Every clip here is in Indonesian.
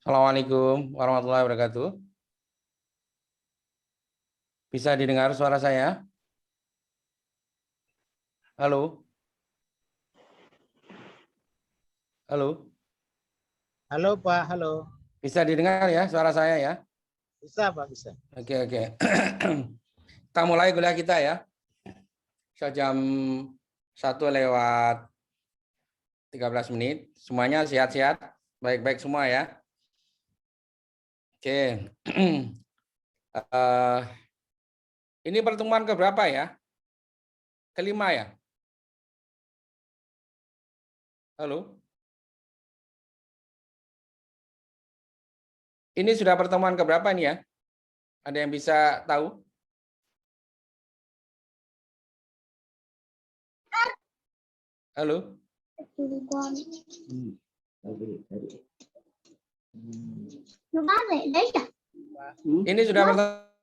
Assalamualaikum warahmatullahi wabarakatuh. Bisa didengar suara saya? Halo? Halo? Halo Pak, halo. Bisa didengar ya suara saya ya? Bisa Pak, bisa. Oke. Kita mulai kuliah kita ya. Jam 1:13. Semuanya sehat-sehat? Baik-baik semua ya? Oke. Ini pertemuan keberapa ya? Kelima ya? Halo? Ini sudah pertemuan keberapa nih ya? Ada yang bisa tahu? Halo? Ini sudah pertemuan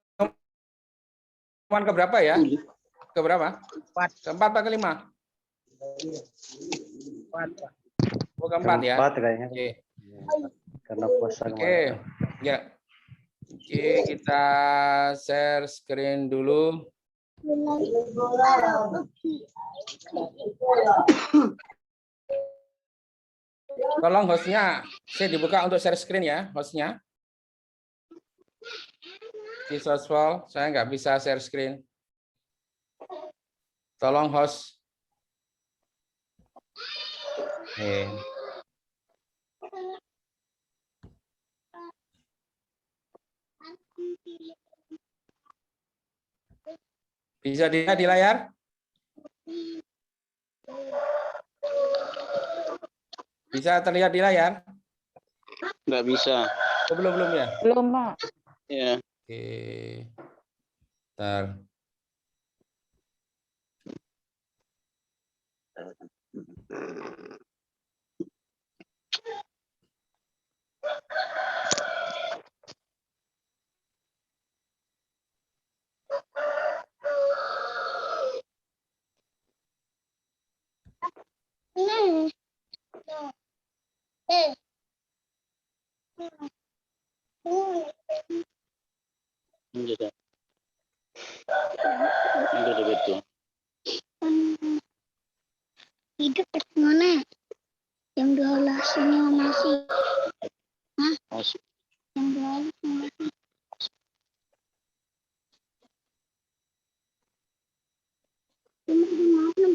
keberapa ya? Keberapa? Keempat atau kelima? Keempat ya? Keempat kayaknya. Oke. Karena puasa Oke. Ya. Oke, kita share screen dulu. Tolong hostnya, saya dibuka untuk share screen ya, hostnya. Di Soswal, saya nggak bisa share screen. Tolong host. Bisa dilihat di layar? Bisa terlihat di layar? Nggak bisa. Oh, belum ya? Belum, Pak. Ya. Oke. Bentar. Udah betul. Hidup mana? Yang 12 ini masih. Hah? Masih. Yang 12 masih. Cuma di mana?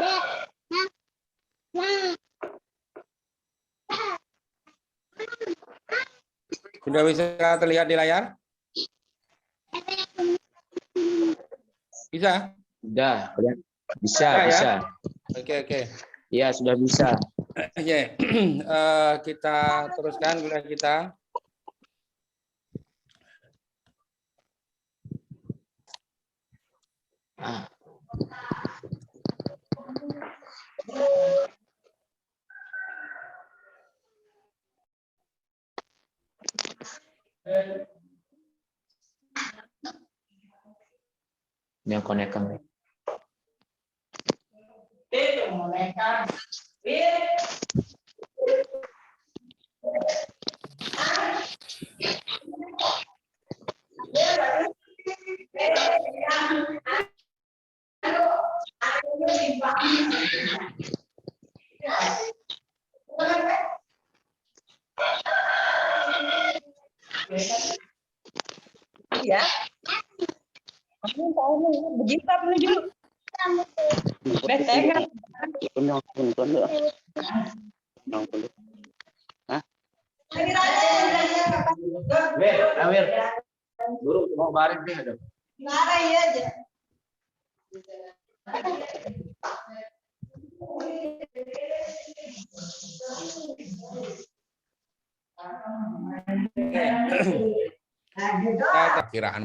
Dek. Nah. Nah. Sudah bisa terlihat di layar? Bisa? Udah. Bisa, Ya, bisa. Ya? Oke. Ya, sudah bisa. Oke. Kita teruskan kuliah kita. Ini yang konekkan. Ya. Kamu tahu begitu menuju. Betengan. Amir. Guru mau baring deh ada. Nara iya aja.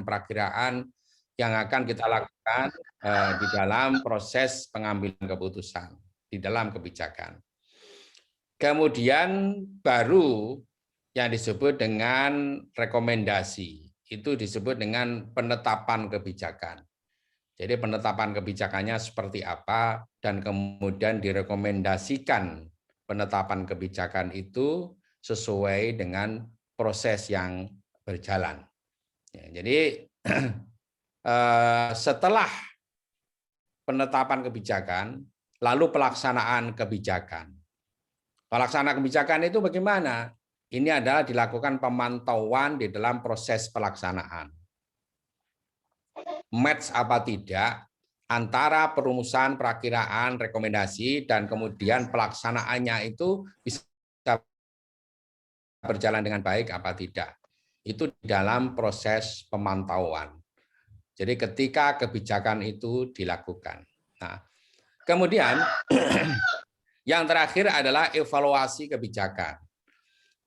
Perakiraan yang akan kita lakukan di dalam proses pengambilan keputusan, di dalam kebijakan. Kemudian baru yang disebut dengan rekomendasi, itu disebut dengan penetapan kebijakan. Jadi penetapan kebijakannya seperti apa dan kemudian direkomendasikan penetapan kebijakan itu sesuai dengan proses yang berjalan. Ya, jadi setelah penetapan kebijakan, lalu pelaksanaan kebijakan. Pelaksanaan kebijakan itu bagaimana? Ini adalah dilakukan pemantauan di dalam proses pelaksanaan. Match apa tidak antara perumusan, perakiraan, rekomendasi, dan kemudian pelaksanaannya itu bisa berjalan dengan baik apa tidak. Itu di dalam proses pemantauan. Jadi ketika kebijakan itu dilakukan. Nah, kemudian yang terakhir adalah evaluasi kebijakan.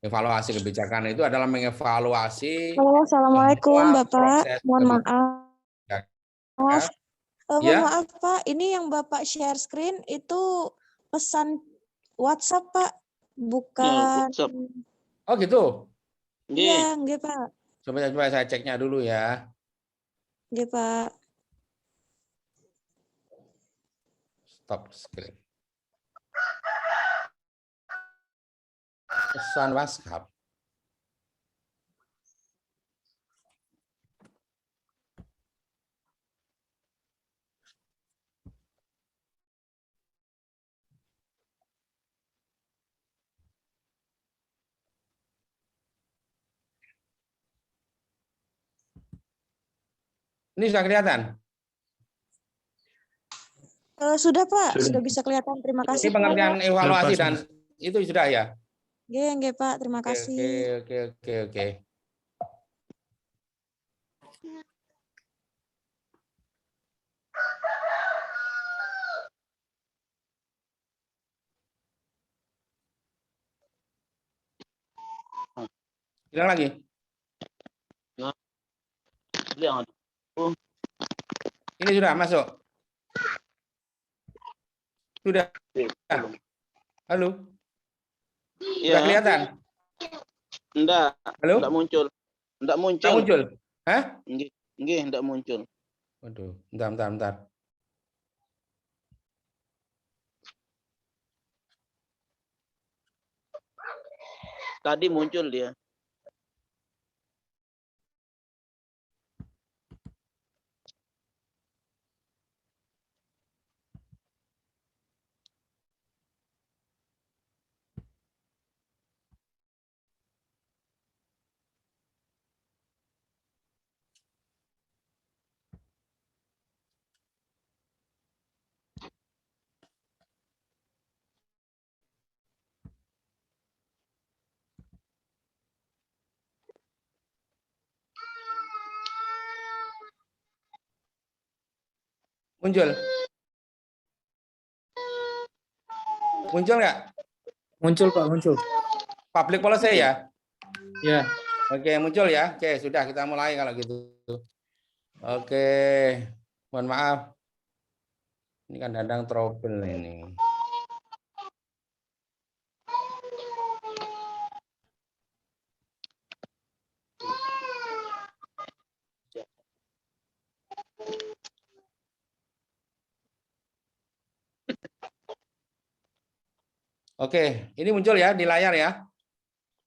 Evaluasi kebijakan itu adalah mengevaluasi. Halo, Assalamualaikum Bapak. Mohon maaf. Ya. Maaf Pak, ini yang Bapak share screen itu pesan WhatsApp Pak, bukan. WhatsApp. Oh gitu. Iya, nggih Pak. Coba saya ceknya dulu ya. Nggih Pak. Stop screen. Pesan WhatsApp. Ini sudah kelihatan? Sudah Pak, sudah bisa kelihatan. Terima Ini kasih. pengertian evaluasi dan itu sudah ya? Nggih Pak, terima kasih. Oke. Bilang lagi. Ini sudah masuk. Sudah. Halo. Sudah kelihatan? Enggak. Halo? Enggak muncul. Enggak muncul. Enggak muncul. Hah? Nggih, enggak muncul. Waduh, bentar. Tadi muncul dia. Muncul. Muncul nggak? Muncul Pak, muncul. Public policy ya? Ya. Oke, muncul ya. Oke, sudah kita mulai kalau gitu. Oke, mohon maaf. Ini kan kadang trouble ini. Oke, ini muncul ya di layar ya.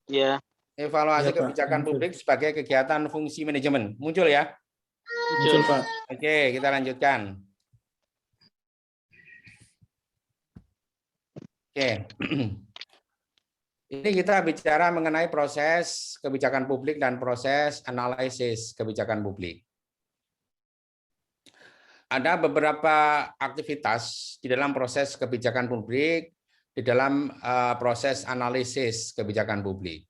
Iya. Evaluasi Ya, Pak. kebijakan Muncul. publik sebagai kegiatan fungsi manajemen. Muncul ya. Muncul Pak. Oke, kita lanjutkan. Oke. Ini kita bicara mengenai proses kebijakan publik dan proses analisis kebijakan publik. Ada beberapa aktivitas di dalam proses kebijakan publik, di dalam proses analisis kebijakan publik.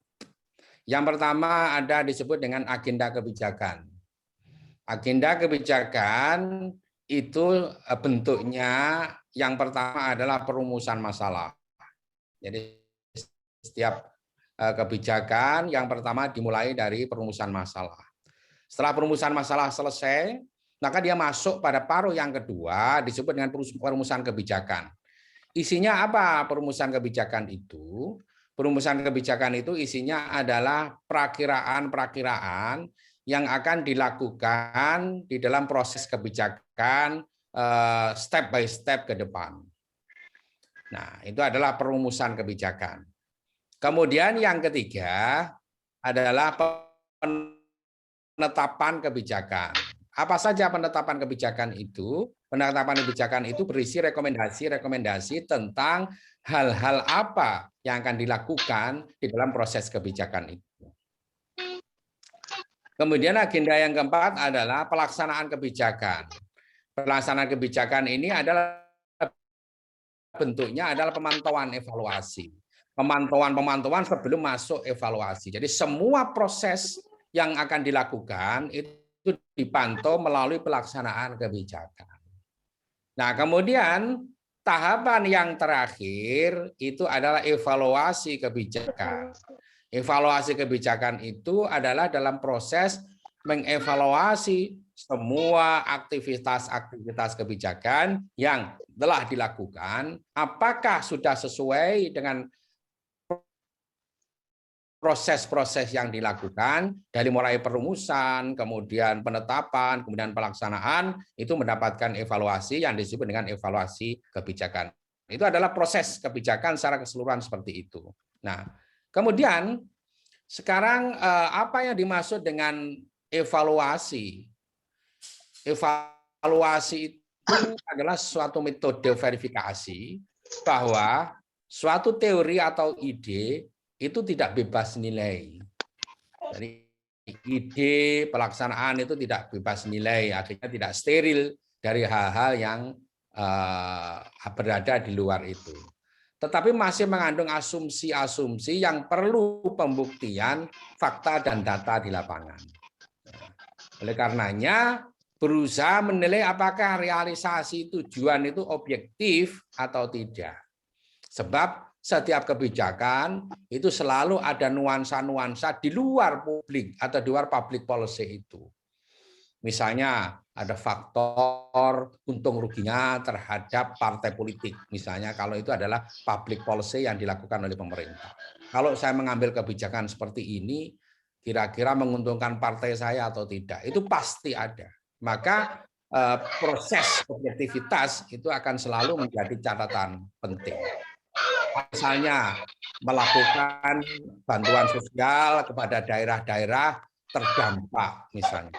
Yang pertama ada disebut dengan agenda kebijakan. Agenda kebijakan itu bentuknya yang pertama adalah perumusan masalah. Jadi setiap kebijakan yang pertama dimulai dari perumusan masalah. Setelah perumusan masalah selesai, maka dia masuk pada paruh yang kedua disebut dengan perumusan kebijakan. Isinya apa perumusan kebijakan itu? Perumusan kebijakan itu isinya adalah perakiraan-perakiraan yang akan dilakukan di dalam proses kebijakan step by step ke depan. Nah, itu adalah perumusan kebijakan. Kemudian yang ketiga adalah penetapan kebijakan. Apa saja penetapan kebijakan itu? Penetapan kebijakan itu berisi rekomendasi-rekomendasi tentang hal-hal apa yang akan dilakukan di dalam proses kebijakan itu. Kemudian agenda yang keempat adalah pelaksanaan kebijakan. Pelaksanaan kebijakan ini adalah bentuknya adalah pemantauan evaluasi. Pemantauan sebelum masuk evaluasi. Jadi semua proses yang akan dilakukan itu dipantau melalui pelaksanaan kebijakan. Nah, kemudian tahapan yang terakhir itu adalah evaluasi kebijakan. Evaluasi kebijakan itu adalah dalam proses mengevaluasi semua aktivitas-aktivitas kebijakan yang telah dilakukan, apakah sudah sesuai dengan proses-proses yang dilakukan dari mulai perumusan, kemudian penetapan, kemudian pelaksanaan, itu mendapatkan evaluasi yang disebut dengan evaluasi kebijakan. Itu adalah proses kebijakan secara keseluruhan seperti itu. Nah, kemudian sekarang apa yang dimaksud dengan evaluasi? Evaluasi itu adalah suatu metode verifikasi bahwa suatu teori atau ide itu tidak bebas nilai. Jadi ide pelaksanaan itu tidak bebas nilai, akhirnya tidak steril dari hal-hal yang berada di luar itu. Tetapi masih mengandung asumsi-asumsi yang perlu pembuktian fakta dan data di lapangan. Oleh karenanya, berusaha menilai apakah realisasi tujuan itu objektif atau tidak. Sebab setiap kebijakan itu selalu ada nuansa-nuansa di luar publik atau di luar public policy itu. Misalnya ada faktor untung ruginya terhadap partai politik. Misalnya kalau itu adalah public policy yang dilakukan oleh pemerintah. Kalau saya mengambil kebijakan seperti ini, kira-kira menguntungkan partai saya atau tidak, itu pasti ada. Maka proses objektivitas itu akan selalu menjadi catatan penting. Misalnya melakukan bantuan sosial kepada daerah-daerah terdampak misalnya.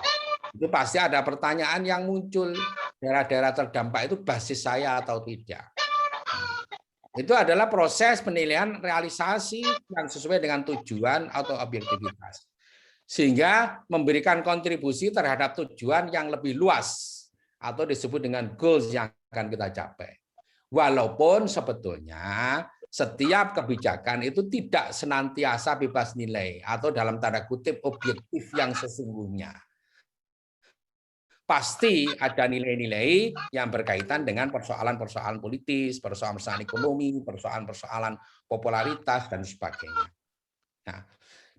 Itu pasti ada pertanyaan yang muncul, daerah-daerah terdampak itu basis saya atau tidak. Itu adalah proses penilaian realisasi yang sesuai dengan tujuan atau objektivitas. Sehingga memberikan kontribusi terhadap tujuan yang lebih luas atau disebut dengan goals yang akan kita capai. Walaupun sebetulnya setiap kebijakan itu tidak senantiasa bebas nilai atau dalam tanda kutip objektif yang sesungguhnya. Pasti ada nilai-nilai yang berkaitan dengan persoalan-persoalan politis, persoalan-persoalan ekonomi, persoalan-persoalan popularitas, dan sebagainya. Nah,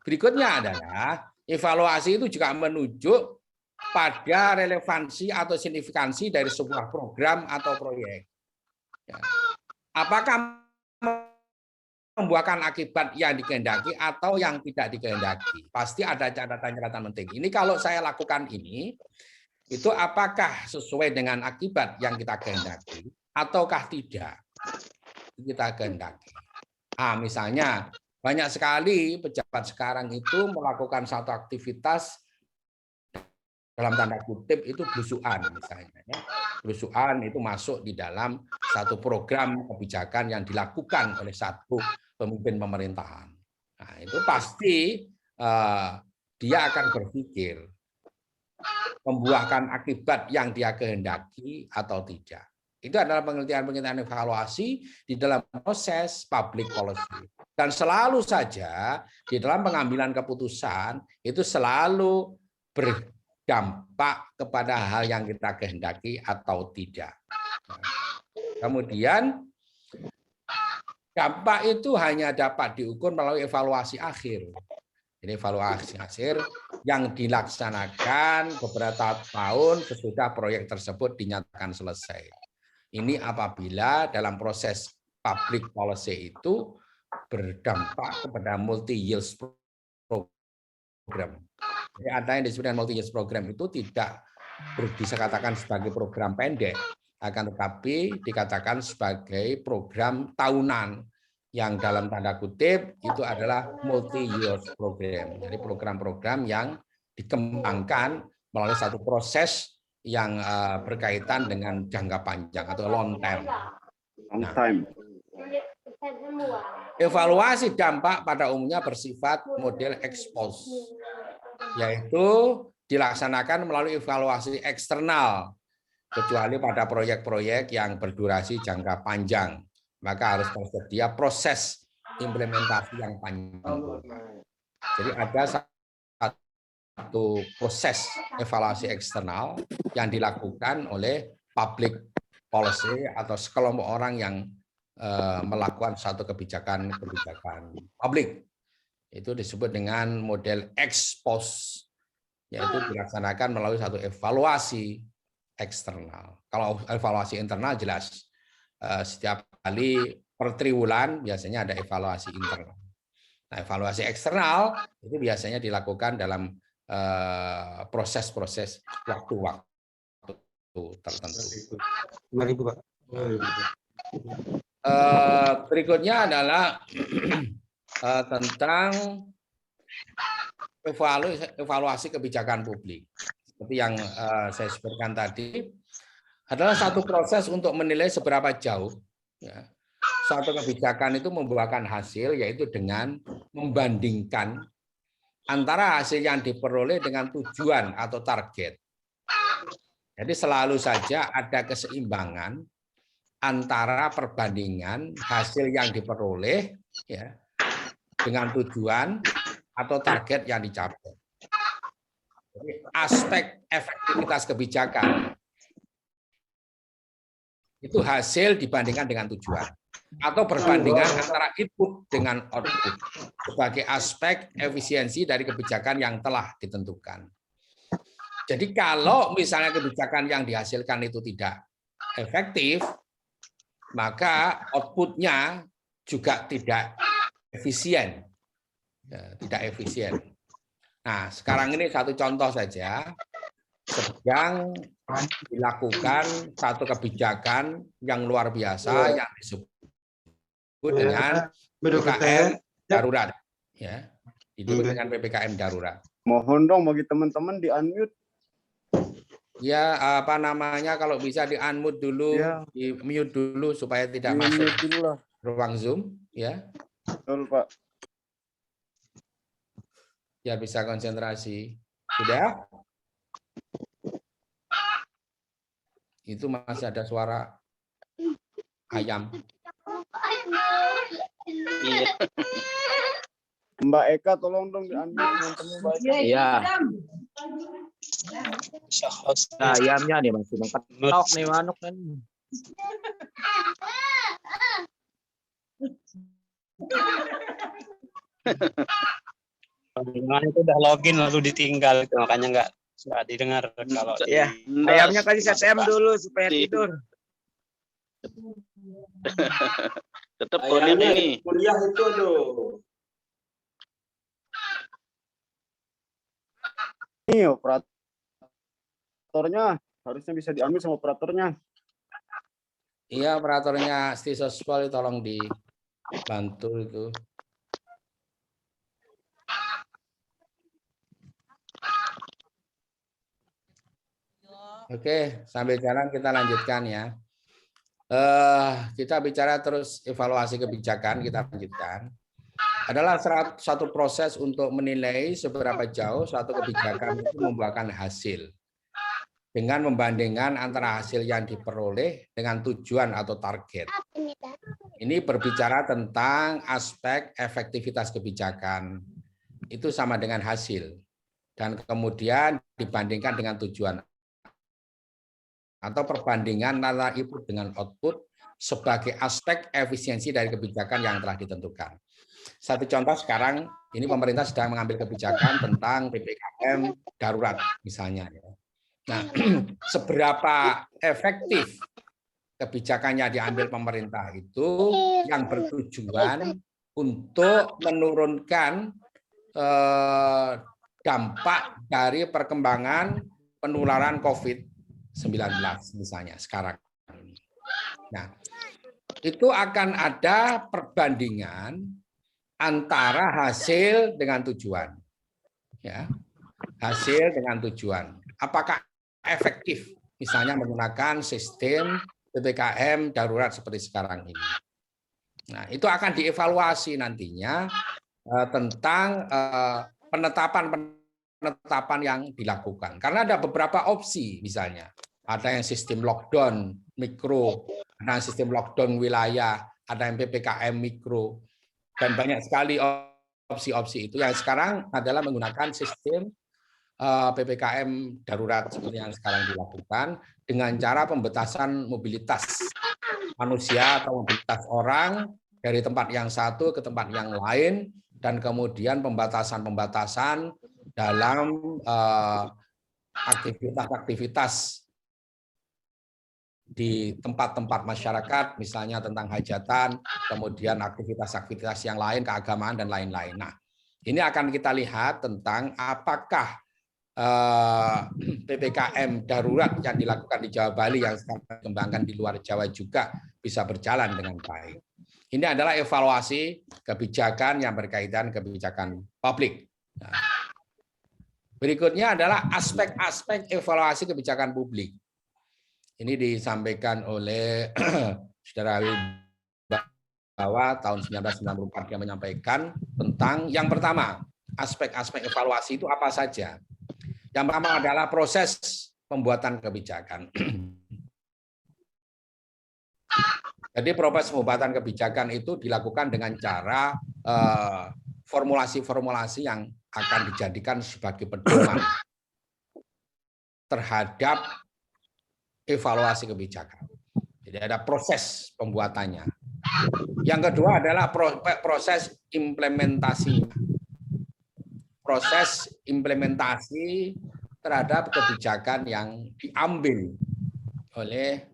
berikutnya adalah evaluasi itu juga menunjuk pada relevansi atau signifikansi dari sebuah program atau proyek. Apakah membuahkan akibat yang dikehendaki atau yang tidak dikehendaki? Pasti ada catatan-catatan penting. Ini kalau saya lakukan ini, itu apakah sesuai dengan akibat yang kita kehendaki ataukah tidak kita kehendaki. Misalnya banyak sekali pejabat sekarang itu melakukan satu aktivitas dalam tanda kutip itu belusukan misalnya. Belusukan itu masuk di dalam satu program kebijakan yang dilakukan oleh satu pemimpin pemerintahan. Nah, itu pasti dia akan berpikir membuahkan akibat yang dia kehendaki atau tidak. Itu adalah penelitian-penelitian evaluasi di dalam proses public policy. Dan selalu saja di dalam pengambilan keputusan itu selalu berdampak kepada hal yang kita kehendaki atau tidak. Kemudian dampak itu hanya dapat diukur melalui evaluasi akhir. Ini evaluasi akhir yang dilaksanakan beberapa tahun sesudah proyek tersebut dinyatakan selesai. Ini apabila dalam proses public policy itu berdampak kepada multi-years program. Jadi ada yang disebut dengan multi-years program itu tidak bisa katakan sebagai program pendek, akan tetapi dikatakan sebagai program tahunan yang dalam tanda kutip itu adalah multi-year program. Jadi program-program yang dikembangkan melalui satu proses yang berkaitan dengan jangka panjang atau long term. Nah, evaluasi dampak pada umumnya bersifat model ex post, yaitu dilaksanakan melalui evaluasi eksternal, kecuali pada proyek-proyek yang berdurasi jangka panjang, maka harus tersedia proses implementasi yang panjang. Jadi ada satu proses evaluasi eksternal yang dilakukan oleh public policy atau sekelompok orang yang melakukan satu kebijakan publik. Itu disebut dengan model ex post, yaitu dilaksanakan melalui satu evaluasi eksternal. Kalau evaluasi internal jelas setiap kali per triwulan biasanya ada evaluasi internal. Nah, evaluasi eksternal itu biasanya dilakukan dalam proses-proses waktu-waktu tertentu. 5.000, Pak. Berikutnya adalah tentang evaluasi kebijakan publik. Seperti yang saya sebutkan tadi, adalah satu proses untuk menilai seberapa jauh ya, suatu kebijakan itu membuahkan hasil, yaitu dengan membandingkan antara hasil yang diperoleh dengan tujuan atau target. Jadi selalu saja ada keseimbangan antara perbandingan hasil yang diperoleh ya, dengan tujuan atau target yang dicapai. Jadi aspek efektivitas kebijakan itu hasil dibandingkan dengan tujuan, atau perbandingan antara input dengan output sebagai aspek efisiensi dari kebijakan yang telah ditentukan. Jadi kalau misalnya kebijakan yang dihasilkan itu tidak efektif, maka outputnya juga tidak efisien. Ya, tidak efisien. Nah, sekarang ini satu contoh saja, sedang dilakukan satu kebijakan yang luar biasa yang disebut dengan PPKM darurat. Ya, disebut dengan PPKM darurat. Mohon dong bagi teman-teman di unmute. Ya, apa namanya, kalau bisa di unmute dulu, Ya. di mute dulu supaya tidak Di masuk mute dulu lah. ruang Zoom, ya, Betul, Pak. biar bisa konsentrasi. Sudah? Itu masih ada suara ayam. Iya. Mbak Eka tolong dong di unmute teman-teman Mbak Eka. Iya. Nah, ayamnya nih masih mengketok nih manuk kan. Itu udah login lalu ditinggal itu, makanya nggak didengar kalau Ya, ayamnya kasih STM dulu supaya tidur. Tetap konek ini. kuliah itu tuh. Ini operatornya harusnya bisa di-unmute sama operatornya. Iya, operatornya Stisospol tolong dibantu itu. Oke, sambil jalan kita lanjutkan ya. Kita bicara terus evaluasi kebijakan, kita lanjutkan. Adalah satu proses untuk menilai seberapa jauh suatu kebijakan itu membuahkan hasil. Dengan membandingkan antara hasil yang diperoleh dengan tujuan atau target. Ini berbicara tentang aspek efektivitas kebijakan. Itu sama dengan hasil. Dan kemudian dibandingkan dengan tujuan. Atau perbandingan antara input dengan output sebagai aspek efisiensi dari kebijakan yang telah ditentukan. Satu contoh sekarang, ini pemerintah sedang mengambil kebijakan tentang PPKM darurat misalnya. Nah, seberapa efektif kebijakan yang diambil pemerintah itu yang bertujuan untuk menurunkan dampak dari perkembangan penularan COVID-19 misalnya sekarang. Nah, itu akan ada perbandingan antara hasil dengan tujuan. Ya, hasil dengan tujuan. Apakah efektif? Misalnya menggunakan sistem PPKM darurat seperti sekarang ini. Nah, itu akan dievaluasi nantinya tentang penetapan yang dilakukan. Karena ada beberapa opsi, misalnya ada yang sistem lockdown mikro, ada yang sistem lockdown wilayah, ada yang PPKM mikro, dan banyak sekali opsi-opsi itu. Yang sekarang adalah menggunakan sistem PPKM darurat seperti yang sekarang dilakukan dengan cara pembatasan mobilitas manusia atau mobilitas orang dari tempat yang satu ke tempat yang lain, dan kemudian pembatasan-pembatasan dalam aktivitas-aktivitas di tempat-tempat masyarakat, misalnya tentang hajatan, kemudian aktivitas-aktivitas yang lain, keagamaan, dan lain-lain. Nah, ini akan kita lihat tentang apakah PPKM darurat yang dilakukan di Jawa Bali yang sekarang dikembangkan di luar Jawa juga bisa berjalan dengan baik. Ini adalah evaluasi kebijakan yang berkaitan kebijakan publik. Nah, berikutnya adalah aspek-aspek evaluasi kebijakan publik. Ini disampaikan oleh Saudara Wibawa tahun 1994, dia menyampaikan tentang yang pertama, aspek-aspek evaluasi itu apa saja. Yang pertama adalah proses pembuatan kebijakan. Jadi proses pembuatan kebijakan itu dilakukan dengan cara formulasi-formulasi yang akan dijadikan sebagai pedoman terhadap evaluasi kebijakan. Jadi ada proses pembuatannya. Yang kedua adalah proses implementasinya. Proses implementasi terhadap kebijakan yang diambil oleh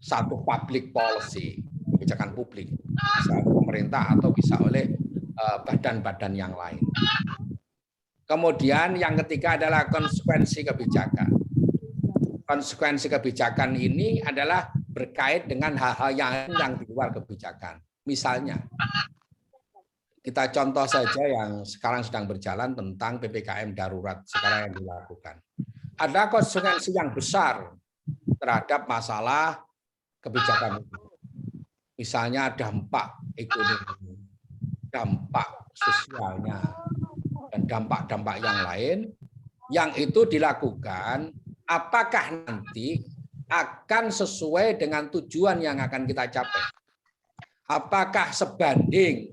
satu public policy, kebijakan publik, bisa pemerintah atau bisa oleh badan-badan yang lain. Kemudian yang ketiga adalah konsekuensi kebijakan. Konsekuensi kebijakan ini adalah berkait dengan hal-hal yang di luar kebijakan. Misalnya, kita contoh saja yang sekarang sedang berjalan tentang PPKM darurat sekarang yang dilakukan. Ada konsekuensi yang besar terhadap masalah kebijakan itu. Misalnya dampak ekonomi, dampak sosialnya, dan dampak-dampak yang lain, yang itu dilakukan apakah nanti akan sesuai dengan tujuan yang akan kita capai. Apakah sebanding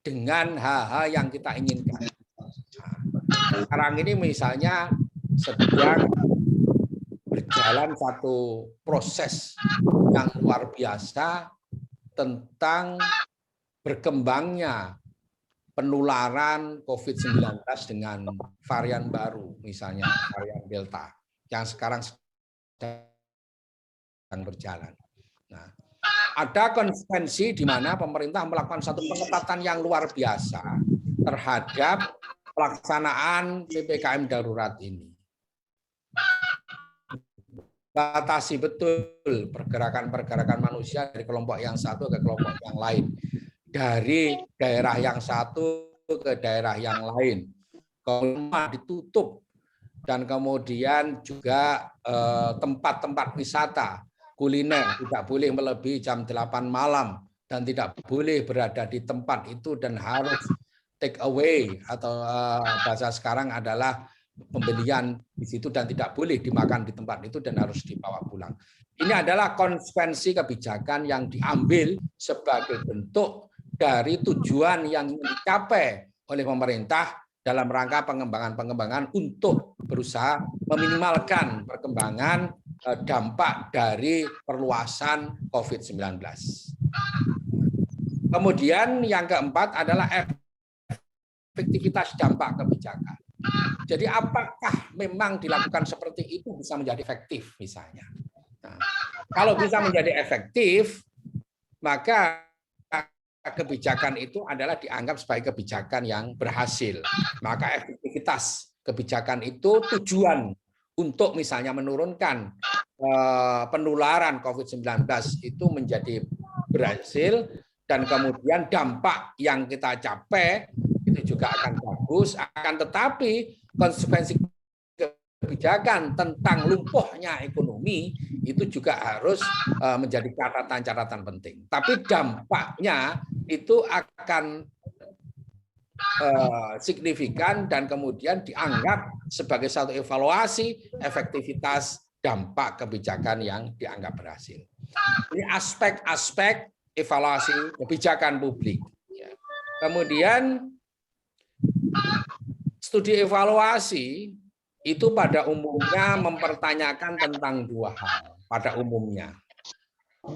dengan hal-hal yang kita inginkan. Nah, sekarang ini misalnya sedang berjalan satu proses yang luar biasa tentang berkembangnya penularan COVID-19 dengan varian baru, misalnya varian Delta, yang sekarang sedang berjalan. Nah, ada konsekuensi di mana pemerintah melakukan satu pengetatan yang luar biasa terhadap pelaksanaan PPKM darurat ini. Batasi betul pergerakan-pergerakan manusia dari kelompok yang satu ke kelompok yang lain. Dari daerah yang satu ke daerah yang lain. Rumah ditutup. Dan kemudian juga tempat-tempat wisata, kuliner tidak boleh melebihi jam 8 malam dan tidak boleh berada di tempat itu dan harus take away atau bahasa sekarang adalah pembelian di situ dan tidak boleh dimakan di tempat itu dan harus dibawa pulang. Ini adalah konsekuensi kebijakan yang diambil sebagai bentuk dari tujuan yang dicapai oleh pemerintah dalam rangka pengembangan-pengembangan untuk berusaha meminimalkan perkembangan dampak dari perluasan COVID-19. Kemudian yang keempat adalah efektivitas dampak kebijakan. Jadi apakah memang dilakukan seperti itu bisa menjadi efektif misalnya. Nah, kalau bisa menjadi efektif, maka kebijakan itu adalah dianggap sebagai kebijakan yang berhasil. Maka efektivitas kebijakan itu tujuan untuk misalnya menurunkan penularan COVID-19 itu menjadi berhasil, dan kemudian dampak yang kita capai itu juga akan bagus, akan tetapi konsekuensi kebijakan tentang lumpuhnya ekonomi itu juga harus menjadi catatan-catatan penting. Tapi dampaknya itu akan signifikan dan kemudian dianggap sebagai satu evaluasi efektivitas dampak kebijakan yang dianggap berhasil. Ini aspek-aspek evaluasi kebijakan publik. Kemudian studi evaluasi itu pada umumnya mempertanyakan tentang dua hal pada umumnya.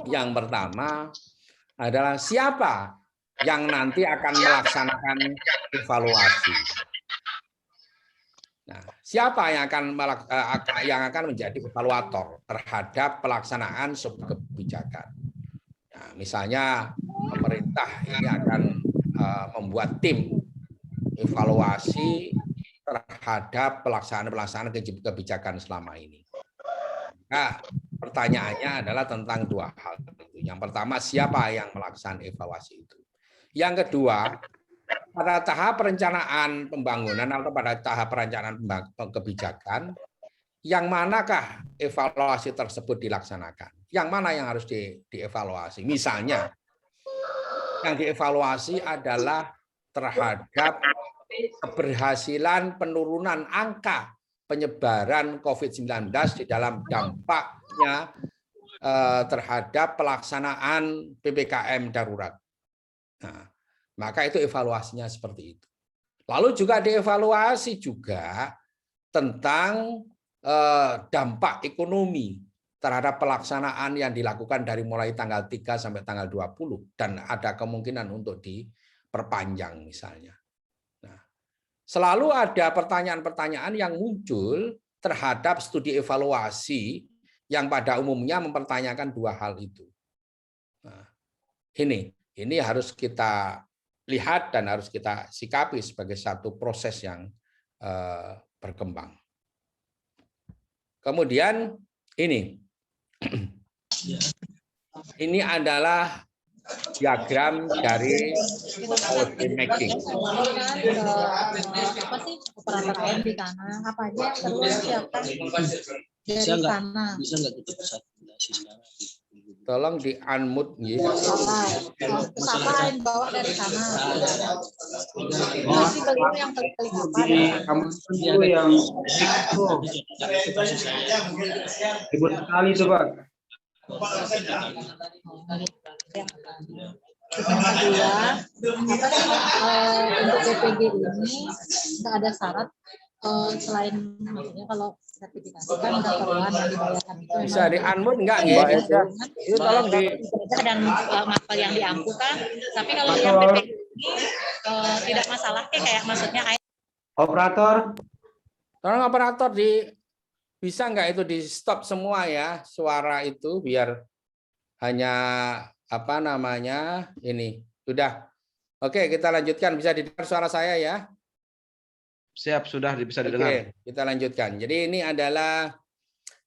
Yang pertama adalah siapa yang nanti akan melaksanakan evaluasi. Nah, siapa yang akan menjadi evaluator terhadap pelaksanaan sebuah kebijakan? Nah, misalnya pemerintah ini akan membuat tim evaluasi terhadap pelaksanaan kebijakan selama ini. Nah, pertanyaannya adalah tentang dua hal. Yang pertama, siapa yang melaksanakan evaluasi itu? Yang kedua, pada tahap perencanaan pembangunan atau pada tahap perencanaan kebijakan, yang manakah evaluasi tersebut dilaksanakan? Yang mana yang harus dievaluasi? Misalnya, yang dievaluasi adalah terhadap keberhasilan penurunan angka penyebaran COVID-19 di dalam dampaknya terhadap pelaksanaan PPKM darurat. Nah, maka itu evaluasinya seperti itu. Lalu juga dievaluasi juga tentang dampak ekonomi terhadap pelaksanaan yang dilakukan dari mulai tanggal 3 sampai tanggal 20 dan ada kemungkinan untuk diperpanjang misalnya. Nah, selalu ada pertanyaan-pertanyaan yang muncul terhadap studi evaluasi yang pada umumnya mempertanyakan dua hal itu. Nah, ini harus kita lihat dan harus kita sikapi sebagai satu proses yang berkembang. Kemudian ini adalah diagram dari policy making. Apa sih operator AM di sana? Apa aja yang perlu disiapkan dari sana? Bisa nggak tutup presentasi sekarang? Tolong di unmute ya. Siapa yang bawa dari sana? Masih beliau yang klik apa dari sana? Itu yang ribut sekali tuh Pak. Yang kedua, untuk PPG ini nggak ada syarat selain maksudnya kalau sertifikasi kan udah keperluan yang dibayarkan itu Bisa di unmute enggak ya? Itu tolong di Dan mapel yang diampukan, tapi kalau yang PPG ini tidak masalah kayak maksudnya Operator. tolong operator bisa nggak itu di stop semua ya suara itu biar hanya apa namanya ini sudah. Oke, kita lanjutkan, bisa didengar suara saya ya. Siap, sudah bisa didengar. Oke, kita lanjutkan. Jadi ini adalah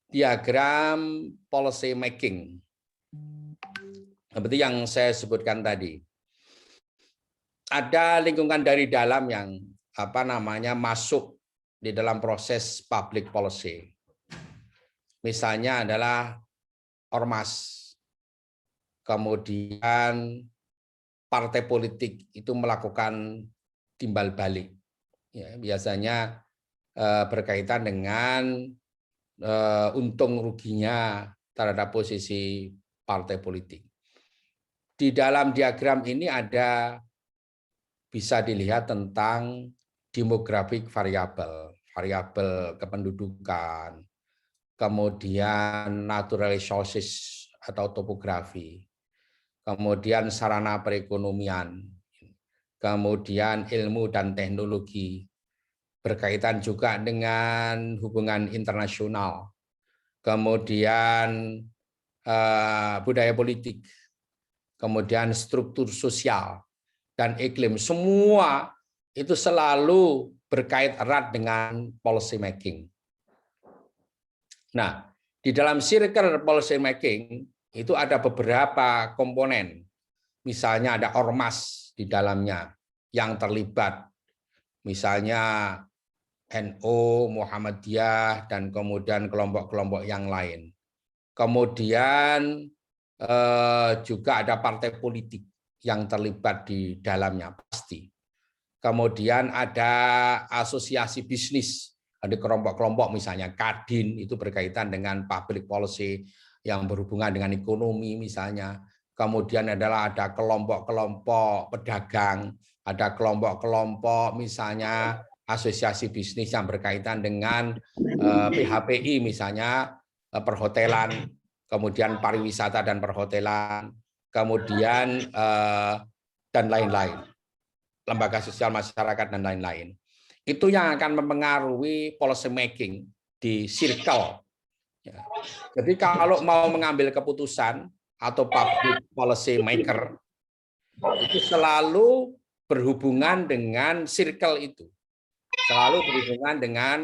diagram policy making. Seperti yang saya sebutkan tadi. Ada lingkungan dari dalam yang apa namanya masuk di dalam proses public policy. Misalnya adalah ormas. Kemudian partai politik itu melakukan timbal balik. Ya, biasanya berkaitan dengan untung ruginya terhadap posisi partai politik. Di dalam diagram ini ada bisa dilihat tentang demographic variabel, variabel kependudukan, kemudian natural resources atau topografi, kemudian sarana perekonomian, kemudian ilmu dan teknologi, berkaitan juga dengan hubungan internasional, kemudian budaya politik, kemudian struktur sosial, dan iklim. Semua itu selalu berkait erat dengan policy making. Nah, di dalam circle policy making itu ada beberapa komponen. Misalnya ada ormas di dalamnya yang terlibat. Misalnya NU, Muhammadiyah, dan kemudian kelompok-kelompok yang lain. Kemudian juga ada partai politik yang terlibat di dalamnya, pasti. Kemudian ada asosiasi bisnis, ada kelompok-kelompok misalnya Kadin, itu berkaitan dengan public policy yang berhubungan dengan ekonomi misalnya. Kemudian ada kelompok-kelompok pedagang, ada kelompok-kelompok misalnya asosiasi bisnis yang berkaitan dengan PHPI misalnya perhotelan, kemudian pariwisata dan perhotelan, kemudian dan lain-lain, lembaga sosial masyarakat dan lain-lain. Itu yang akan mempengaruhi policy making di circle. Jadi kalau mau mengambil keputusan atau public policy maker itu selalu berhubungan dengan circle itu. Selalu berhubungan dengan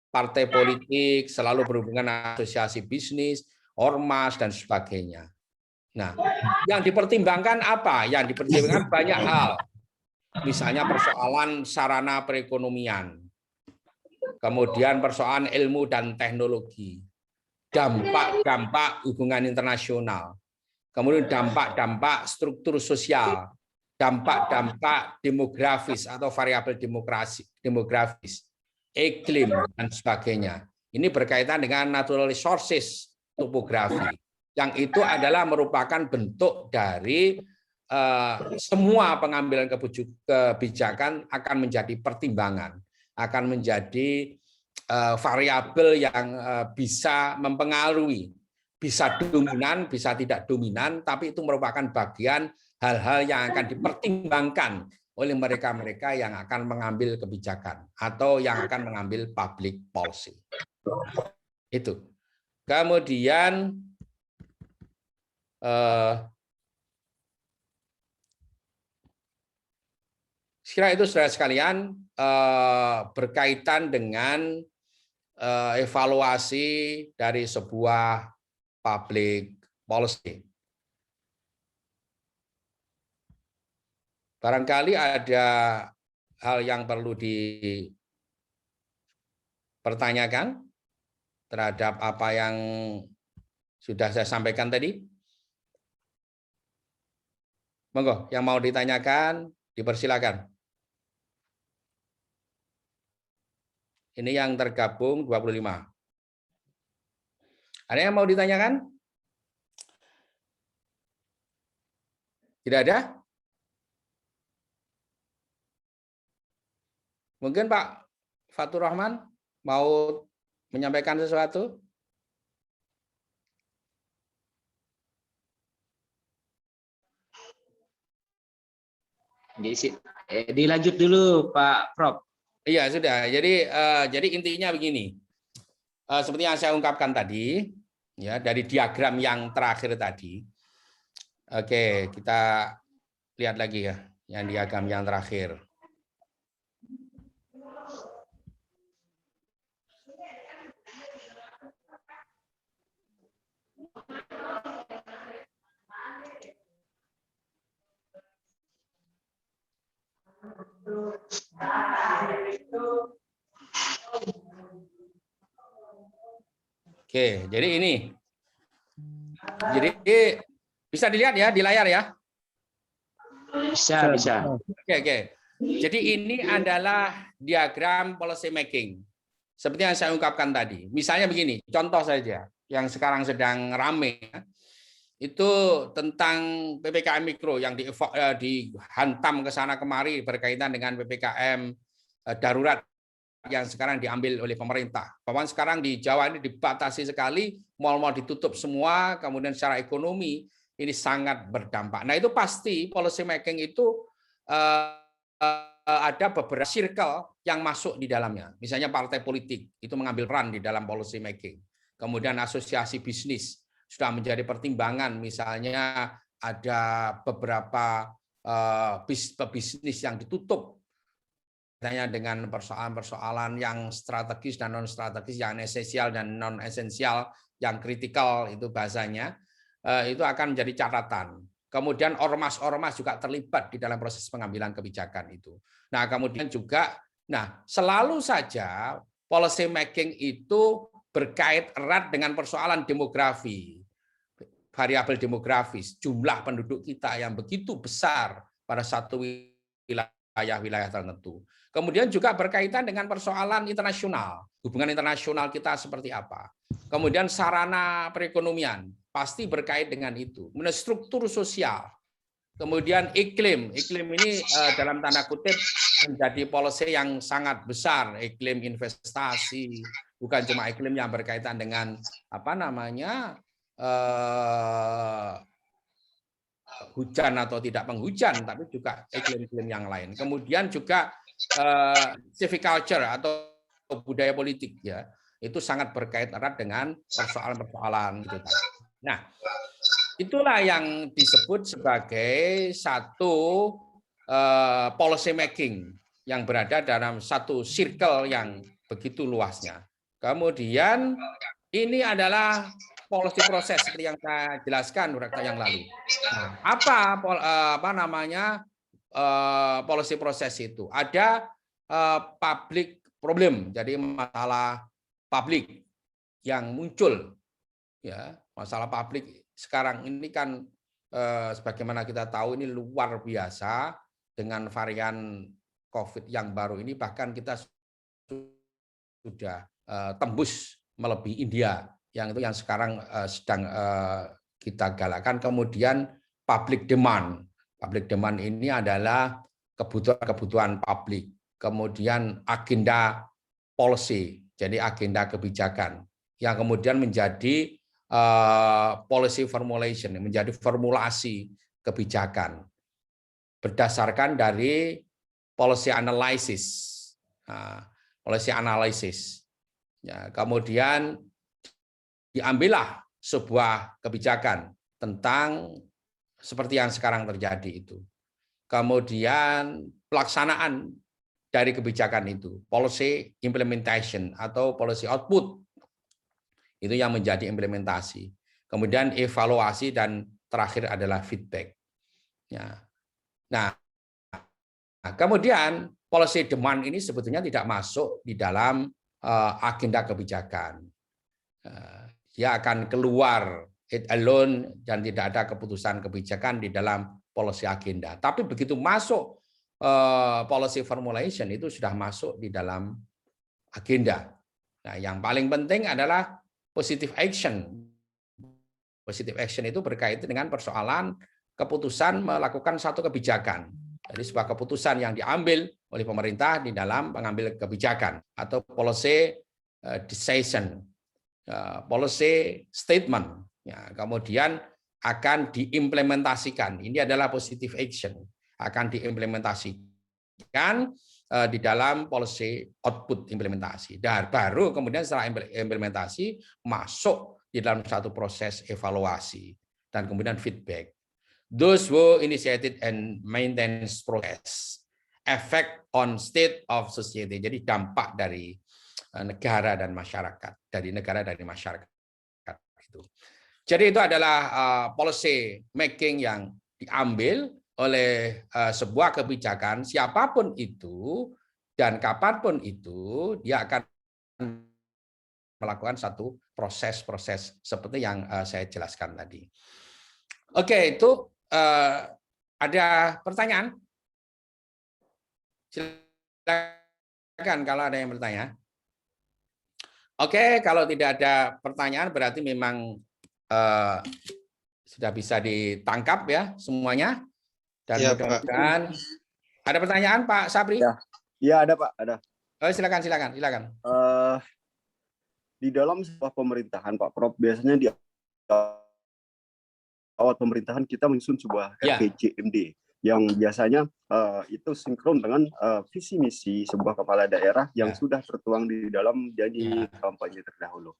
partai politik, selalu berhubungan dengan asosiasi bisnis, ormas, dan sebagainya. Nah, yang dipertimbangkan apa? Yang dipertimbangkan banyak hal. Misalnya persoalan sarana perekonomian, kemudian persoalan ilmu dan teknologi, dampak-dampak hubungan internasional, kemudian dampak-dampak struktur sosial, dampak-dampak demografis atau variabel demografis, iklim, dan sebagainya. Ini berkaitan dengan natural resources topografi, yang itu adalah merupakan bentuk dari semua pengambilan kebijakan akan menjadi pertimbangan, akan menjadi variabel yang bisa mempengaruhi, bisa dominan, bisa tidak dominan, tapi itu merupakan bagian hal-hal yang akan dipertimbangkan oleh mereka-mereka yang akan mengambil kebijakan atau yang akan mengambil public policy. Itu. Kemudian kira itu saudara sekalian berkaitan dengan evaluasi dari sebuah public policy. Barangkali ada hal yang perlu dipertanyakan terhadap apa yang sudah saya sampaikan tadi. Monggo, yang mau ditanyakan, dipersilakan. Ini yang tergabung 25. Ada yang mau ditanyakan? Tidak ada? Mungkin Pak Fatur Rahman mau menyampaikan sesuatu? Dilanjut dulu Pak Prof. Iya sudah. Jadi intinya begini. Seperti yang saya ungkapkan tadi, ya dari diagram yang terakhir tadi. Oke, kita lihat lagi ya, yang diagram yang terakhir. Oke, jadi ini. Jadi bisa dilihat ya di layar ya? Bisa. Oke. Jadi ini adalah diagram policy making. Seperti yang saya ungkapkan tadi. Misalnya begini, contoh saja yang sekarang sedang rame itu tentang PPKM mikro yang dihantam ke sana kemari berkaitan dengan PPKM darurat yang sekarang diambil oleh pemerintah. Bahwa sekarang di Jawa ini dibatasi sekali, mal-mal ditutup semua, kemudian secara ekonomi ini sangat berdampak. Nah itu pasti policy making itu ada beberapa circle yang masuk di dalamnya. Misalnya partai politik itu mengambil peran di dalam policy making. Kemudian asosiasi bisnis sudah menjadi pertimbangan, misalnya ada beberapa bisnis yang ditutup kaitannya dengan persoalan-persoalan yang strategis dan non strategis, yang esensial dan non esensial, yang kritikal itu bahasanya, itu akan menjadi catatan. Kemudian ormas-ormas juga terlibat di dalam proses pengambilan kebijakan itu. Nah, kemudian juga, selalu saja policy making itu berkait erat dengan persoalan demografi, variabel demografis, jumlah penduduk kita yang begitu besar pada satu wilayah tertentu. Kemudian juga berkaitan dengan persoalan internasional, hubungan internasional kita seperti apa. Kemudian sarana perekonomian pasti berkait dengan itu. Kemudian struktur sosial. Kemudian iklim ini dalam tanda kutip menjadi policy yang sangat besar, iklim investasi, bukan cuma iklim yang berkaitan dengan hujan atau tidak penghujan, tapi juga iklim-iklim yang lain. Kemudian juga civic culture atau budaya politik, ya, itu sangat berkait erat dengan persoalan-persoalan gitu. Nah, itulah yang disebut sebagai satu policy making yang berada dalam satu circle yang begitu luasnya. Kemudian ini adalah policy proses seperti yang saya jelaskan beberapa yang lalu. Nah, policy proses itu? Ada public problem, jadi masalah publik yang muncul, ya, masalah publik sekarang ini kan sebagaimana kita tahu ini luar biasa dengan varian COVID yang baru ini, bahkan kita sudah tembus melebihi India, yang itu yang sekarang sedang kita galakkan. Kemudian public demand ini adalah kebutuhan publik. Kemudian agenda policy, jadi agenda kebijakan yang kemudian menjadi policy formulation, menjadi formulasi kebijakan berdasarkan dari policy analysis. Ya, kemudian diambillah sebuah kebijakan tentang seperti yang sekarang terjadi itu. Kemudian pelaksanaan dari kebijakan itu, policy implementation atau policy output, itu yang menjadi implementasi. Kemudian evaluasi dan terakhir adalah feedback. Ya. Nah, kemudian policy demand ini sebetulnya tidak masuk di dalam agenda kebijakan. Dia akan keluar it alone dan tidak ada keputusan kebijakan di dalam policy agenda. Tapi begitu masuk policy formulation itu sudah masuk di dalam agenda. Nah, yang paling penting adalah positive action. Positive action itu berkaitan dengan persoalan keputusan melakukan satu kebijakan. Jadi sebuah keputusan yang diambil oleh pemerintah di dalam pengambil kebijakan atau policy decision, policy statement. Ya, kemudian akan diimplementasikan. Ini adalah positive action. Akan diimplementasikan di dalam policy output implementasi. Dan baru kemudian setelah implementasi masuk di dalam satu proses evaluasi dan kemudian feedback. Those who initiated and maintenance process, effect on state of society. Jadi dampak dari negara dan masyarakat, itu. Jadi itu adalah policy making yang diambil oleh sebuah kebijakan, siapapun itu dan kapanpun itu, dia akan melakukan satu proses-proses seperti yang saya jelaskan tadi. Oke, itu ada pertanyaan? Silakan kalau ada yang bertanya. Oke, kalau tidak ada pertanyaan berarti memang sudah bisa ditangkap ya semuanya. Dan ya, mudah-mudahan ada pertanyaan Pak Sabri? Ya ada Pak, ada. Oh, silakan. Di dalam sebuah pemerintahan Pak Prof, biasanya di awal pemerintahan kita menyusun sebuah RPJMD yang biasanya itu sinkron dengan visi misi sebuah kepala daerah yang sudah tertuang di dalam janji kampanye terdahulu.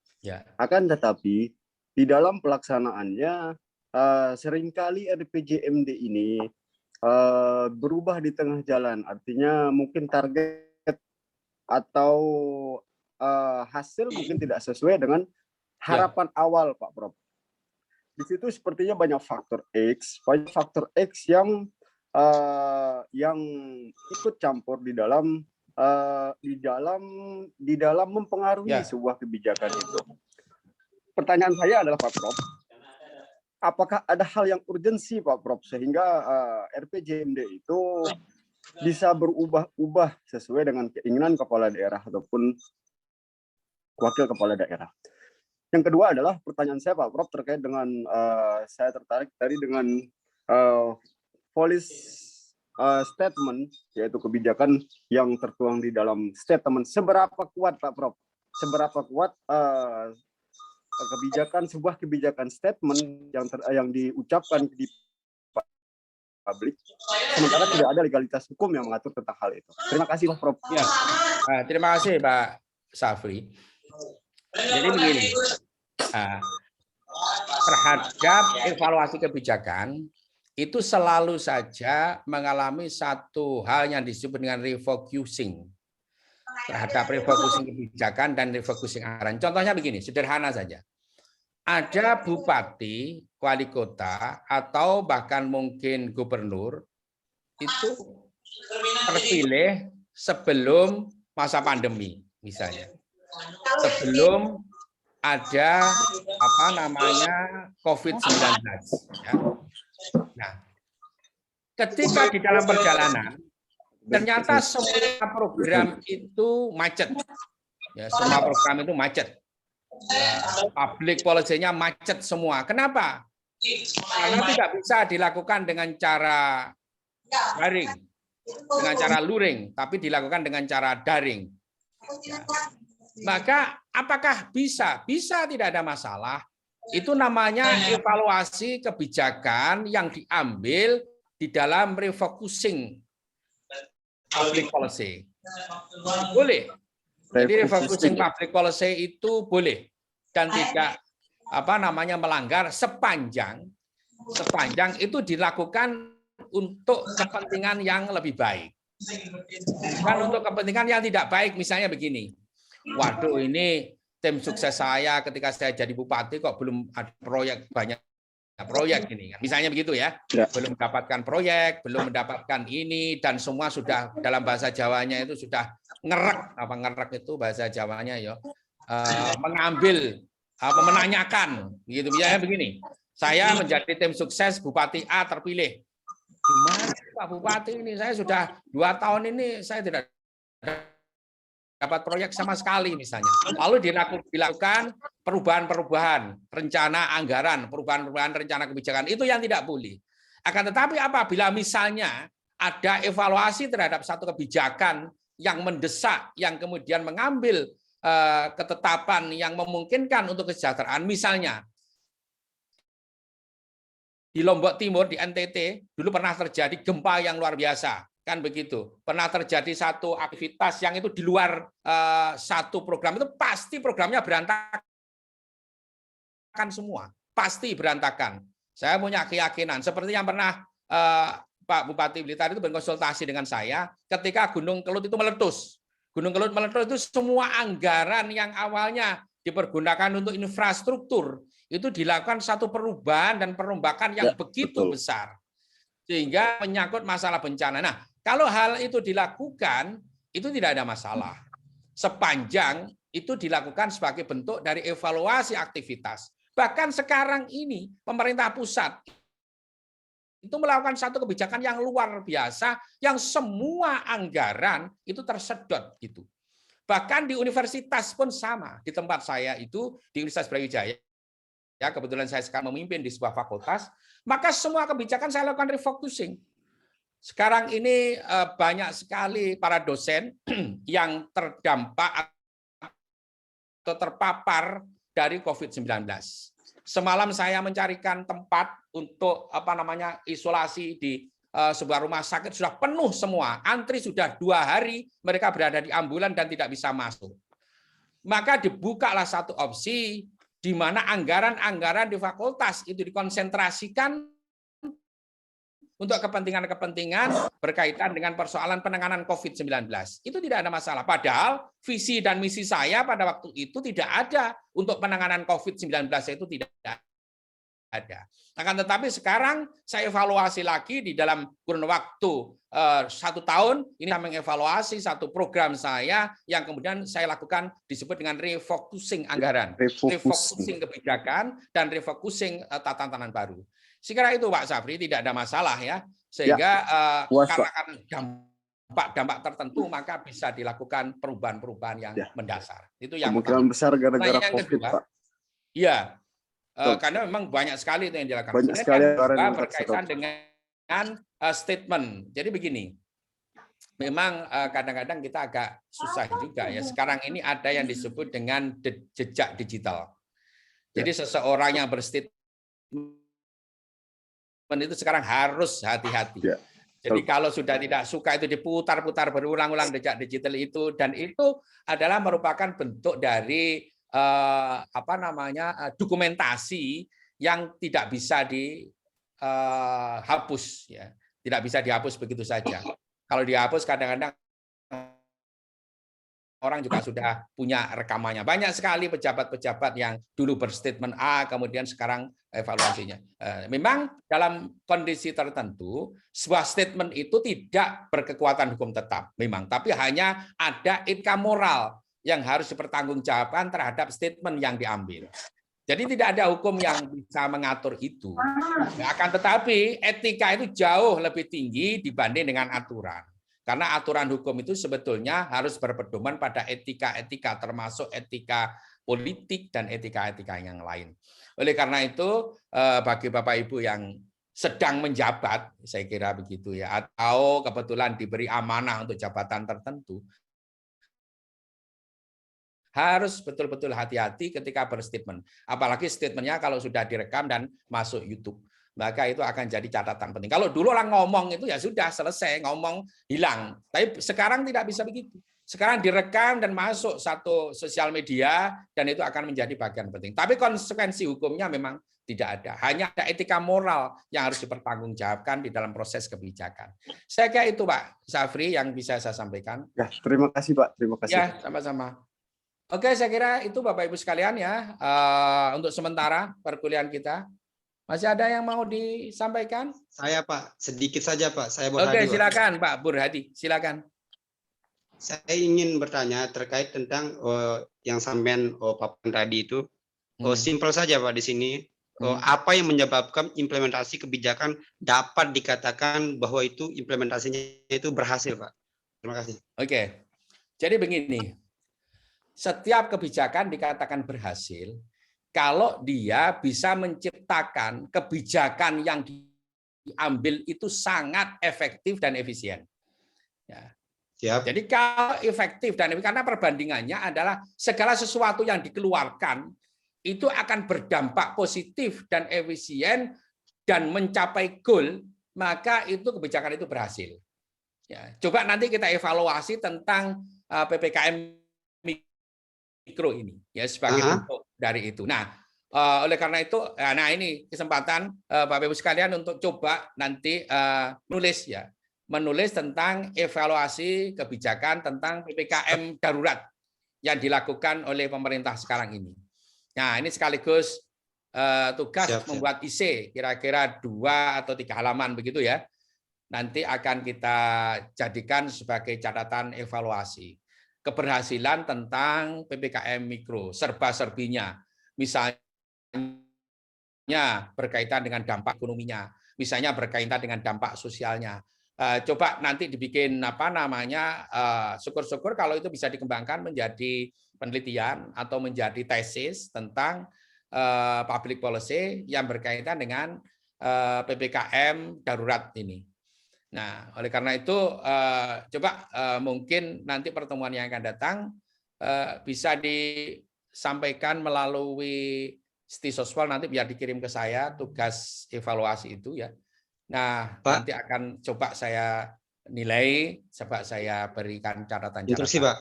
Akan tetapi di dalam pelaksanaannya seringkali RPJMD ini berubah di tengah jalan, artinya mungkin target atau hasil mungkin tidak sesuai dengan harapan awal Pak Prof. Di situ sepertinya banyak faktor X yang ikut campur di dalam mempengaruhi sebuah kebijakan itu. Pertanyaan saya adalah Pak Prof, apakah ada hal yang urgensi Pak Prof sehingga RPJMD itu bisa berubah-ubah sesuai dengan keinginan kepala daerah ataupun wakil kepala daerah. Yang kedua adalah pertanyaan saya Pak Prof terkait dengan saya tertarik tadi dengan policy statement, yaitu kebijakan yang tertuang di dalam statement. Seberapa kuat Pak Prof? Seberapa kuat sebuah kebijakan statement yang diucapkan di publik, sementara tidak ada legalitas hukum yang mengatur tentang hal itu. Terima kasih Pak Prof. Ya. Terima kasih Pak Safri. Jadi begini, terhadap evaluasi kebijakan itu selalu saja mengalami satu hal yang disebut dengan refocusing terhadap refocusing kebijakan dan refocusing anggaran. Contohnya begini, sederhana saja. Ada bupati, wali kota, atau bahkan mungkin gubernur itu terpilih sebelum masa pandemi, misalnya. Sebelum ada COVID-19. Ya. Nah, ketika di dalam perjalanan ternyata semua program itu macet. Ya, semua program itu macet. Public policy-nya macet semua. Kenapa? Karena tidak bisa dilakukan dengan cara daring, dengan cara luring, tapi dilakukan dengan cara daring. Ya. Maka apakah bisa? Bisa, tidak ada masalah. Itu namanya evaluasi kebijakan yang diambil di dalam refocusing public policy. Boleh. Jadi refocusing public policy itu boleh dan tidak melanggar sepanjang itu dilakukan untuk kepentingan yang lebih baik. Bukan untuk kepentingan yang tidak baik, misalnya begini. Waduh, ini tim sukses saya ketika saya jadi bupati kok belum ada banyak proyek ini. Misalnya begitu ya. Belum mendapatkan proyek, belum mendapatkan ini, dan semua sudah dalam bahasa Jawanya itu sudah ngerek. Apa ngerek itu bahasa Jawanya ya? Mengambil, menanyakan. Gitu. Misalnya begini, saya menjadi tim sukses Bupati A terpilih. Gimana Pak Bupati ini? Saya sudah 2 tahun ini saya tidak dapat proyek sama sekali misalnya. Lalu dilakukan perubahan-perubahan rencana anggaran, perubahan-perubahan rencana kebijakan, itu yang tidak boleh. Akan tetapi apabila misalnya ada evaluasi terhadap satu kebijakan yang mendesak, yang kemudian mengambil ketetapan yang memungkinkan untuk kesejahteraan, misalnya di Lombok Timur, di NTT, dulu pernah terjadi gempa yang luar biasa. Kan begitu. Pernah terjadi satu aktivitas yang itu di luar satu program, itu pasti programnya berantakan semua. Pasti berantakan. Saya punya keyakinan. Seperti yang pernah Pak Bupati Blitar itu berkonsultasi dengan saya ketika Gunung Kelut itu meletus. Gunung Kelut meletus itu semua anggaran yang awalnya dipergunakan untuk infrastruktur itu dilakukan satu perubahan dan perombakan yang begitu besar. Sehingga menyangkut masalah bencana. Nah, kalau hal itu dilakukan, itu tidak ada masalah. Sepanjang itu dilakukan sebagai bentuk dari evaluasi aktivitas. Bahkan sekarang ini, pemerintah pusat itu melakukan satu kebijakan yang luar biasa, yang semua anggaran itu tersedot. Gitu. Bahkan di universitas pun sama. Di tempat saya itu, di Universitas Brawijaya, ya kebetulan saya sekarang memimpin di sebuah fakultas, maka semua kebijakan saya lakukan refocusing. Sekarang ini banyak sekali para dosen yang terdampak atau terpapar dari COVID-19. Semalam saya mencarikan tempat untuk isolasi di sebuah rumah sakit, sudah penuh semua. Antri sudah 2 hari, mereka berada di ambulan dan tidak bisa masuk. Maka dibukalah satu opsi di mana anggaran-anggaran di fakultas itu dikonsentrasikan untuk kepentingan-kepentingan berkaitan dengan persoalan penanganan COVID-19. Itu tidak ada masalah. Padahal visi dan misi saya pada waktu itu tidak ada untuk penanganan COVID-19 itu tidak ada. Akan tetapi sekarang saya evaluasi lagi di dalam kurun waktu 1 tahun, ini saya mengevaluasi satu program saya yang kemudian saya lakukan disebut dengan refocusing anggaran, refocusing kebijakan, dan refocusing tatanan baru. Sekira itu Pak Safri, tidak ada masalah ya, sehingga karena dampak tertentu maka bisa dilakukan perubahan-perubahan yang mendasar. Itu yang kemungkinan besar gara-gara COVID, Pak. Iya. Karena memang banyak sekali itu yang dilakukan. Banyak sekali yang berkaitan dengan statement. Jadi begini, memang kadang-kadang kita agak susah juga ya. Sekarang ini ada yang disebut dengan jejak digital. Jadi seseorang yang berstatement itu sekarang harus hati-hati. Jadi kalau sudah tidak suka itu diputar-putar berulang-ulang jejak digital itu, dan itu adalah merupakan bentuk dari dokumentasi yang tidak bisa dihapus ya, tidak bisa dihapus begitu saja. Kalau dihapus kadang-kadang orang juga sudah punya rekamannya. Banyak sekali pejabat-pejabat yang dulu berstatement A kemudian sekarang evaluasinya. Memang dalam kondisi tertentu sebuah statement itu tidak berkekuatan hukum tetap memang, tapi hanya ada etika moral yang harus dipertanggungjawabkan terhadap statement yang diambil. Jadi tidak ada hukum yang bisa mengatur itu. Akan tetapi etika itu jauh lebih tinggi dibanding dengan aturan. Karena aturan hukum itu sebetulnya harus berpedoman pada etika-etika, termasuk etika politik dan etika-etika yang lain. Oleh karena itu, bagi Bapak Ibu yang sedang menjabat, saya kira begitu ya, atau kebetulan diberi amanah untuk jabatan tertentu, harus betul-betul hati-hati ketika berstatement. Apalagi statementnya kalau sudah direkam dan masuk YouTube. Maka itu akan jadi catatan penting. Kalau dulu orang ngomong itu ya sudah selesai, ngomong hilang. Tapi sekarang tidak bisa begitu. Sekarang direkam dan masuk satu sosial media dan itu akan menjadi bagian penting. Tapi konsekuensi hukumnya memang tidak ada. Hanya ada etika moral yang harus dipertanggungjawabkan di dalam proses kebijakan. Saya kira itu Pak Safri yang bisa saya sampaikan. Ya, terima kasih Pak. Terima kasih. Ya, sama-sama. Oke, saya kira itu Bapak Ibu sekalian ya, untuk sementara perkuliahan kita. Masih ada yang mau disampaikan? Saya Pak, sedikit saja Pak. Saya Oke, silakan Pak Burhadi, silakan. Saya ingin bertanya terkait tentang yang sampean paparan tadi itu. Simpel saja Pak di sini. Apa yang menyebabkan implementasi kebijakan dapat dikatakan bahwa itu implementasinya itu berhasil Pak? Terima kasih. Oke, jadi begini. Setiap kebijakan dikatakan berhasil kalau dia bisa menciptakan kebijakan yang diambil itu sangat efektif dan efisien. Ya. Siap. Jadi kalau efektif dan karena perbandingannya adalah segala sesuatu yang dikeluarkan itu akan berdampak positif dan efisien dan mencapai goal, maka itu kebijakan itu berhasil. Ya. Coba nanti kita evaluasi tentang PPKM mikro ini ya sebagai bentuk dari itu. Nah, oleh karena itu, nah ini kesempatan Bapak Ibu sekalian untuk coba nanti menulis tentang evaluasi kebijakan tentang PPKM darurat yang dilakukan oleh pemerintah sekarang ini. Nah, ini sekaligus tugas membuat IC kira-kira 2 atau 3 halaman begitu ya. Nanti akan kita jadikan sebagai catatan evaluasi keberhasilan tentang PPKM mikro, serba-serbinya, misalnya berkaitan dengan dampak ekonominya, misalnya berkaitan dengan dampak sosialnya. Coba nanti dibikin syukur-syukur kalau itu bisa dikembangkan menjadi penelitian atau menjadi tesis tentang public policy yang berkaitan dengan PPKM darurat ini. Nah, oleh karena itu coba mungkin nanti pertemuan yang akan datang bisa disampaikan melalui Stisoswal, nanti biar dikirim ke saya tugas evaluasi itu ya. Nah, Pak, nanti akan coba saya nilai, coba saya berikan catatan-catatan. Interupsi Pak.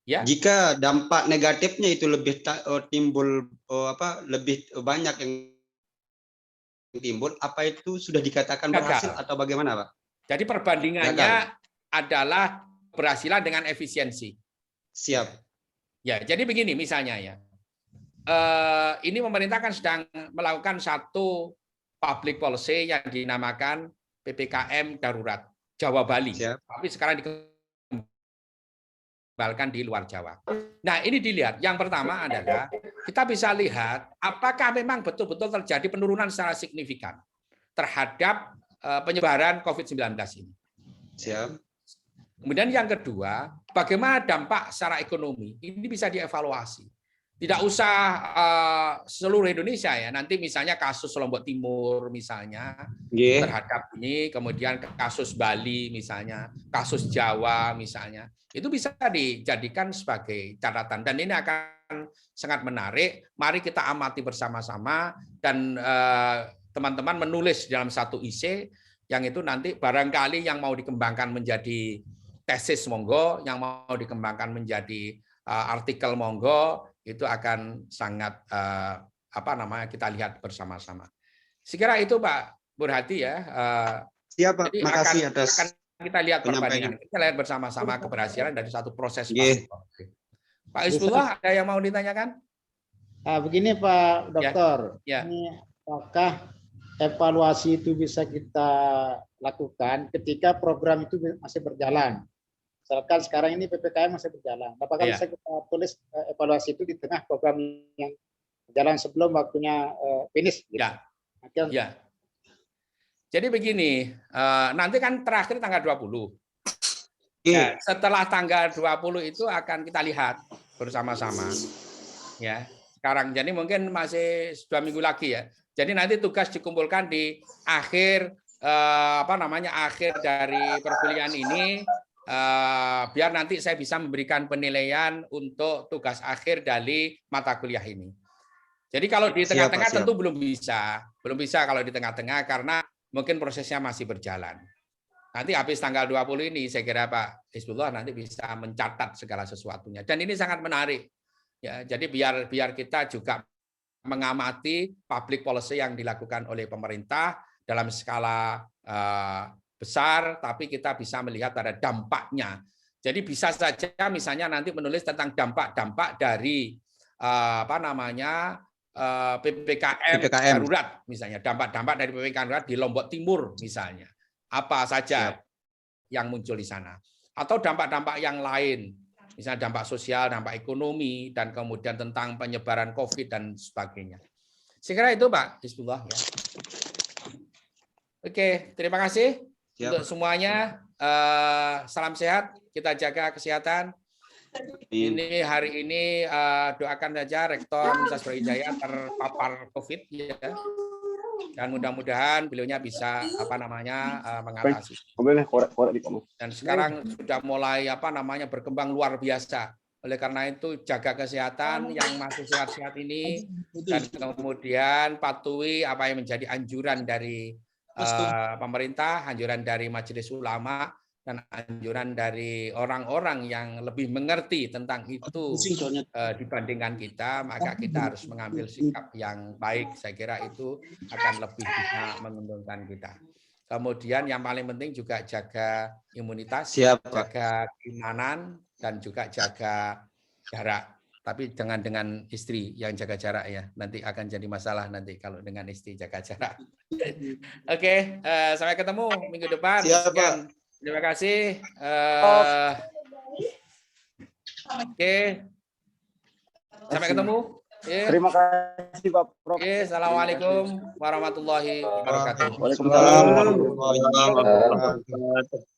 Ya. Jika dampak negatifnya itu lebih timbul lebih banyak yang timbul, apa itu sudah dikatakan Gagal. berhasil atau bagaimana, Pak? Jadi perbandingannya adalah keberhasilan dengan efisiensi. Siap. Ya, jadi begini misalnya ya. Ini pemerintah kan sedang melakukan satu public policy yang dinamakan PPKM darurat Jawa Bali. Siap. Tapi sekarang dikembangkan di luar Jawa. Nah, ini dilihat. Yang pertama adalah kita bisa lihat apakah memang betul-betul terjadi penurunan secara signifikan terhadap penyebaran COVID-19 ini. Siap. Kemudian yang kedua, bagaimana dampak secara ekonomi? Ini bisa dievaluasi. Tidak usah seluruh Indonesia ya. Nanti misalnya kasus Lombok Timur misalnya terhadap ini, kemudian kasus Bali misalnya, kasus Jawa misalnya, itu bisa dijadikan sebagai catatan. Dan ini akan sangat menarik. Mari kita amati bersama-sama dan teman-teman menulis dalam satu IC yang itu nanti barangkali yang mau dikembangkan menjadi tesis monggo, yang mau dikembangkan menjadi artikel monggo, itu akan sangat kita lihat bersama-sama. Sekira itu Pak Burhati ya. Siap Pak, jadi makasih atas akan kita lihat penyampaian. perbandingan. Kita lihat bersama-sama keberhasilan dari satu proses. Nggih. Pak Hizbullah, ada yang mau ditanyakan? Begini Pak Dokter, Ya. ini apakah evaluasi itu bisa kita lakukan ketika program itu masih berjalan? Misalkan sekarang ini PPKM masih berjalan. Apakah Ya. bisa kita tulis evaluasi itu di tengah program yang berjalan sebelum waktunya finish? Gitu? Ya. Ya. Jadi begini, nanti kan terakhir tanggal 20. Ya, setelah tanggal 20 itu akan kita lihat bersama-sama. Ya. Sekarang jadi mungkin masih 2 minggu lagi ya. Jadi nanti tugas dikumpulkan di akhir akhir dari perkuliahan ini. Biar nanti saya bisa memberikan penilaian untuk tugas akhir dari mata kuliah ini. Jadi kalau di tengah-tengah tentu belum bisa kalau di tengah-tengah karena mungkin prosesnya masih berjalan. Nanti habis tanggal 20 ini saya kira Pak Hizbullah nanti bisa mencatat segala sesuatunya. Dan ini sangat menarik. Ya, jadi biar kita juga mengamati public policy yang dilakukan oleh pemerintah dalam skala besar, tapi kita bisa melihat ada dampaknya. Jadi bisa saja misalnya nanti menulis tentang dampak-dampak dari PPKM darurat misalnya, dampak-dampak dari PPKM darurat di Lombok Timur misalnya. Apa saja yang muncul di sana. Atau dampak-dampak yang lain, misalnya dampak sosial, dampak ekonomi, dan kemudian tentang penyebaran COVID dan sebagainya. Saya kira itu Pak Hizbullah ya. Oke, terima kasih. Untuk semuanya, salam sehat, kita jaga kesehatan. Ini hari ini doakan saja Rektor Universitas Brawijaya terpapar COVID ya. Dan mudah-mudahan beliaunya bisa mengatasi. Dan sekarang sudah mulai berkembang luar biasa. Oleh karena itu jaga kesehatan yang masih sehat-sehat ini dan kemudian patuhi apa yang menjadi anjuran dari pemerintah, anjuran dari Majelis Ulama, dan anjuran dari orang-orang yang lebih mengerti tentang itu dibandingkan kita, maka kita harus mengambil sikap yang baik. Saya kira itu akan lebih bisa menguntungkan kita. Kemudian yang paling penting juga jaga imunitas, jaga keimanan, dan juga jaga jarak. Tapi jangan dengan istri yang jaga jarak ya. Nanti akan jadi masalah nanti kalau dengan istri jaga jarak. Oke, sampai ketemu minggu depan. Terima kasih. Oke. Sampai ketemu. Terima kasih Pak Prof. Assalamualaikum warahmatullahi wabarakatuh. Waalaikumsalam warahmatullahi wabarakatuh.